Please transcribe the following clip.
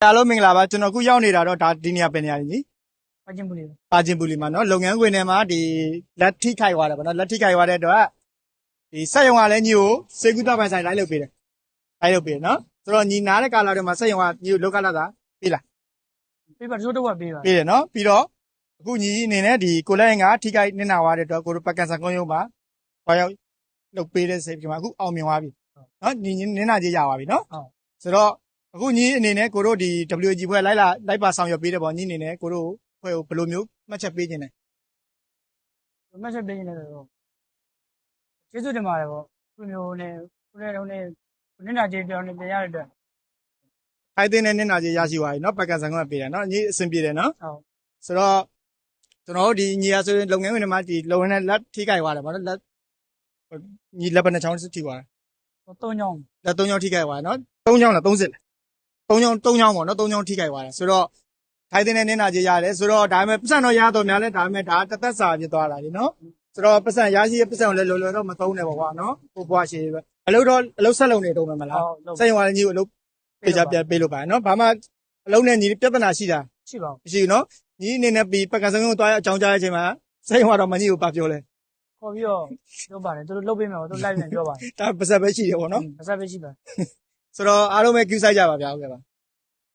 အားလုံးမင်္ဂလာပါကျွန်တော်အခုရောက်နေတာတော့ဒါဒီနေရာပဲနေရာကြီး ပါချင်းပူလေး ပါချင်းပူလီမှာเนาะလုပ်ငန်းခွင်ထဲမှာဒီလက်ထိခိုက်သွားတယ်ဗောနော်လက်ထိခိုက်သွားတဲ့အတွက်ဒီစက်ရုံကလည်းညီကိုစေကူတာပိုင်ဆိုင်လိုက်လုပ်ပေးတယ်လိုက်လုပ်ပေးတယ်เนาะဆိုတော့ညီနားတဲ့ကာလာတွေမှာစက်ရုံကညီကိုလောက်ကလာတာပေးလား ပေးပါတချို့တော့ပေးပါ ပေးတယ်เนาะပြီးတော့အခုညီအနေနဲ့ဒီကိုလက်ရင်ကထိခိုက်နစ်နာသွားတဲ့အတွက်ကိုတို့ပကံဆန်ကုန်းရုံးမှာဘာရောက်လုပ်ပေးတဲ့စိတ်ဒီမှာအခုအောင်မြင်သွားပြီเนาะညီနစ်နာကြီးရသွားပြီเนาะဆိုတော့အခုညီအနေနဲ့ကိုတို့ဒီ WG ဘွဲလိုက်ပါဆောင်ရွက်ပေးတယ်ပေါ့ညီအနေနဲ့ကိုတို့ဘွဲကိုဘယ်လိုမျိုးမှတ်ချက်ပေးခြင်းလဲ မက်ဆေ့ပေးနေတယ်တော့ကျေးဇူးတင်ပါတယ်ပေါ့ခုမျိုးနဲ့ခုနဲ့တော့နဲ့နင့်နာကျေးပြောင်းနေပြန်ရတဲ့အတွက် ထိုက်တဲ့နဲ့နစ်နာကြီးရရှိသွားပြီเนาะပကံဆန်ကပေးတယ်เนาะညီအဆင်ပြေတယ်เนาะ ဟုတ် ဆိုတော့ကျွန်တော်တို့ဒီညီရဆိုရင်လုပ်ငန်းဝင်တွေမှာဒီလုပ်ငန်းနဲ့လက်ထိခိုက်သွားတယ်ဗောနော်လက်ညီလက်ပနဲ့ချောင်းထိသွားတယ် သုံးချောင်း လက်၃ချောင်းထိခိုက်သွားတယ်เนาะ၃ချောင်းလား30လား၃ချောင်းဗောနော်၃ချောင်းထိခိုက်သွားတယ်ဆိုတော့ထိုက်တဲ့နဲ့နစ်နာကြီးရတယ်ဆိုတော့ဒါပေမဲ့ပတ်စံတော့ရတော့များလဲဒါပေမဲ့ဒါတသက်စာဖြစ်သွားတာလीเนาะဆိုတော့ပတ်စံရရှိရဲ့ပတ်စံကိုလည်းလောလောတော့မသုံးနဲ့ပေါ့ကွာเนาะကိုဘွားရှိပဲအလုပ်ဆက်လုပ်နေတော့မယ်မလားစက်ရုံကလည်းညီကိုအလုပ်ပေးကြပြန်ပေးလို့ပါเนาะဘာမှအလုပ်နဲ့ညီပြဿနာရှိတာ ရှိပါဘူး မရှိဘူးเนาะညီအနေနဲ့ပြီးပကံစံကုန်းကိုတွားအကြောင်းကြားတဲ့အချိန်မှာစက်ရုံကတော့မညီကိုပါပြောလဲ ခေါ်ပြီးတော့ပြောပါတယ်သူတို့လုတ်ပေးမယ်ပေါ့သူလိုက်ပြန်ပြောပါတယ် ဒါပါစက်ပဲရှိတယ်ပေါ့နော် ပါဆက်ပဲရှိပါ ဆိုတော့အားလုံးပဲ queue ဆိုင်ကြပါဗျာဟုတ်ကဲ့ပါ